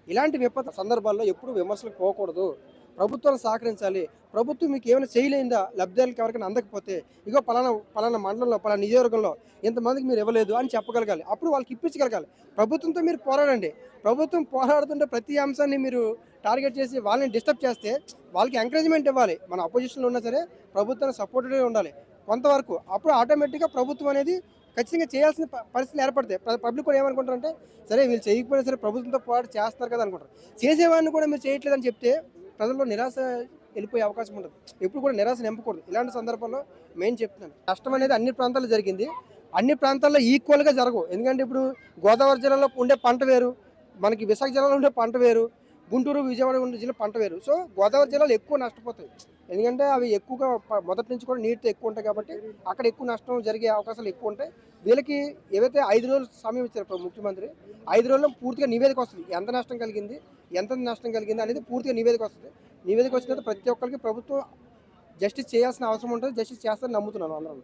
ఇలాంటి విపత్తు సందర్భాల్లో ఎప్పుడు విమర్శలకు పోకూడదు. ప్రభుత్వాలు సహకరించాలి. ప్రభుత్వం మీకు ఏమైనా చేయలేందా? లబ్ధిదారులకు ఎవరికైనా అందకపోతే, ఇగో పలానా పలానా మండలంలో, పలానా నియోజకవర్గంలో ఇంతమందికి మీరు ఇవ్వలేదు అని చెప్పగలగాలి. అప్పుడు వాళ్ళకి ఇప్పించగలగాలి. ప్రభుత్వంతో మీరు పోరాడండి. ప్రభుత్వం పోరాడుతుంటే ప్రతి అంశాన్ని మీరు టార్గెట్ చేసి వాళ్ళని డిస్టర్బ్ చేస్తే వాళ్ళకి ఎంకరేజ్‌మెంట్ ఇవ్వాలి. మన అపోజిషన్‌లో ఉన్నా సరే ప్రభుత్వానికి సపోర్టెడ్‌గా ఉండాలి కొంతవరకు. అప్పుడు ఆటోమేటిక్‌గా ప్రభుత్వం అనేది ఖచ్చితంగా చేయాల్సిన పరిస్థితులు ఏర్పడతాయి. పబ్లిక్ కూడా ఏమనుకుంటారంటే, సరే వీళ్ళు చేయకపోయినా సరే ప్రభుత్వంతో పోరాడి చేస్తున్నారు కదా అనుకుంటారు. చేసేవాడిని కూడా మీరు చేయట్లేదని చెప్తే ప్రజల్లో నిరాశ వెళ్ళిపోయే అవకాశం ఉండదు. ఎప్పుడు కూడా నిరాశ నింపకూడదు. ఇలాంటి సందర్భంలో మెయిన్ చెప్తున్నాను. నష్టం అనేది అన్ని ప్రాంతాల్లో జరిగింది. అన్ని ప్రాంతాల్లో ఈక్వల్‌గా జరగవు. ఎందుకంటే ఇప్పుడు గోదావరి జిల్లాలో ఉండే పంట వేరు. మనకి విశాఖ జిల్లాలో ఉండే పంట వేరు. గుంటూరు, విజయవాడ ఉండే జిల్లా పంట వేరు. సో, గోదావరి జిల్లాలో ఎక్కువ నష్టపోతాయి. ఎందుకంటే అవి ఎక్కువగా మొదటి నుంచి కూడా నీరుతో ఎక్కువ ఉంటాయి కాబట్టి అక్కడ ఎక్కువ నష్టం జరిగే అవకాశాలు ఎక్కువ ఉంటాయి. వీళ్ళకి ఏవైతే 5 రోజులు సమయం ఇచ్చారో ముఖ్యమంత్రి, 5 రోజుల్లో పూర్తిగా నివేదిక వస్తది. ఎంత నష్టం కలిగింది? ఎంత నష్టం కలిగింది? అనేది పూర్తిగా నివేదిక వస్తది. నివేదిక వచ్చిన తర్వాత ప్రతి ఒక్కరికి ప్రభుత్వం జస్టిస్ చేయాల్సిన అవసరం ఉంటది. జస్టిస్ చేస్తారని నమ్ముతున్నాను అందరం.